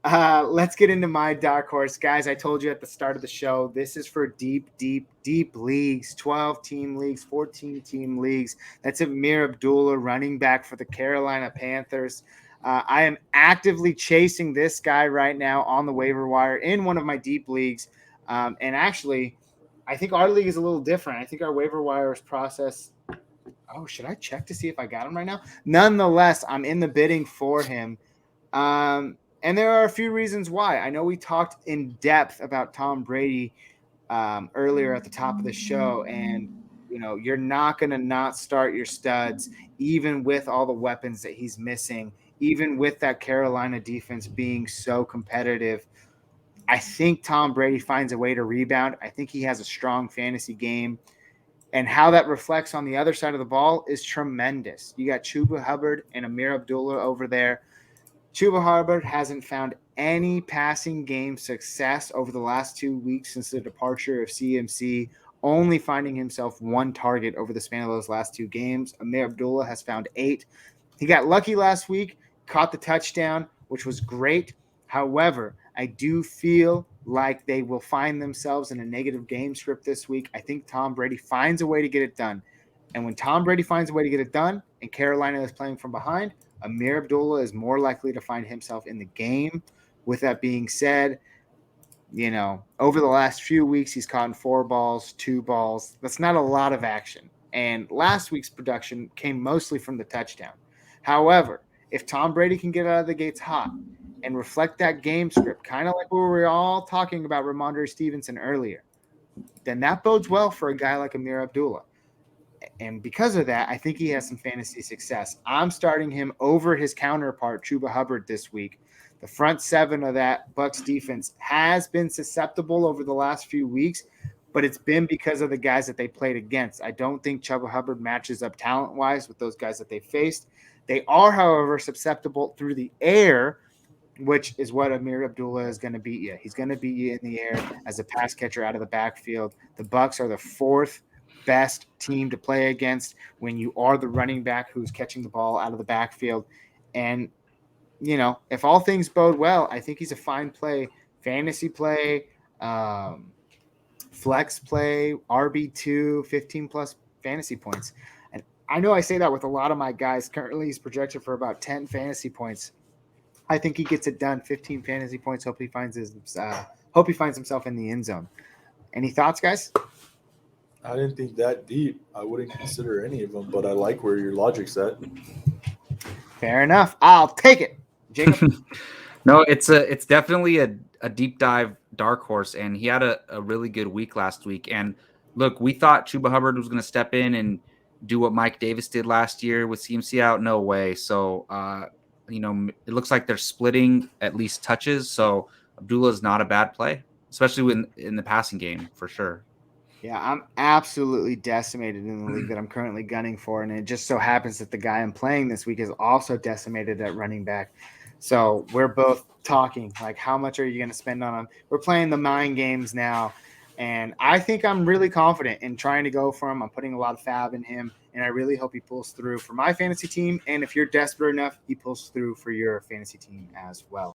Let's get into my dark horse, guys. I told you at the start of the show, this is for deep, deep, deep leagues, 12-team leagues, 14-team leagues. That's AMEER Abdullah, running back for the Carolina Panthers. I am actively chasing this guy right now on the waiver wire in one of my deep leagues. And actually, I think our league is a little different. I think our waiver wire is processed. Oh, should I check to see if I got him right now? Nonetheless, I'm in the bidding for him. And there are a few reasons why. I know we talked in depth about Tom Brady earlier at the top of the show, and you're not going to not start your studs, even with all the weapons that he's missing, even with that Carolina defense being so competitive. I think Tom Brady finds a way to rebound. I think he has a strong fantasy game. And how that reflects on the other side of the ball is tremendous. You got Chuba Hubbard and AMEER Abdullah over there. Chuba Hubbard hasn't found any passing game success over the last 2 weeks since the departure of CMC, only finding himself one target over the span of those last 2 games. AMEER Abdullah has found 8. He got lucky last week, caught the touchdown, which was great. However, I do feel like they will find themselves in a negative game script this week. I think Tom Brady finds a way to get it done. And when Tom Brady finds a way to get it done and Carolina is playing from behind, AMEER Abdullah is more likely to find himself in the game. With that being said, over the last few weeks, he's caught 4 balls, 2 balls. That's not a lot of action. And last week's production came mostly from the touchdown. However, if Tom Brady can get out of the gates hot and reflect that game script, kind of like we were all talking about Ramondre Stevenson earlier, then that bodes well for a guy like AMEER Abdullah. And because of that, I think he has some fantasy success. I'm starting him over his counterpart, Chuba Hubbard, this week. The front 7 of that Bucs defense has been susceptible over the last few weeks, but it's been because of the guys that they played against. I don't think Chuba Hubbard matches up talent-wise with those guys that they faced. They are, however, susceptible through the air, which is what AMEER Abdullah is going to beat you. He's going to beat you in the air as a pass catcher out of the backfield. The Bucs are the 4th best team to play against when you are the running back who's catching the ball out of the backfield. And, if all things bode well, I think he's a fine play, fantasy play, flex play, RB2, 15 plus fantasy points. And I know I say that with a lot of my guys. Currently, he's projected for about 10 fantasy points. I think he gets it done. 15 fantasy points. Hope he finds himself in the end zone. Any thoughts, guys? I didn't think that deep. I wouldn't consider any of them, but I like where your logic's at. Fair enough. I'll take it. Jacob? No, it's definitely a deep dive dark horse, and he had a really good week last week. And look, we thought Chuba Hubbard was going to step in and do what Mike Davis did last year with CMC out. No way. So, it looks like they're splitting at least touches. So Abdullah is not a bad play, especially in the passing game for sure. Yeah, I'm absolutely decimated in the league that I'm currently gunning for, and it just so happens that the guy I'm playing this week is also decimated at running back. So we're both talking like, how much are you going to spend on him? We're playing the mind games now, and I think I'm really confident in trying to go for him. I'm putting a lot of fab in him, and I really hope he pulls through for my fantasy team. And if you're desperate enough, he pulls through for your fantasy team as well.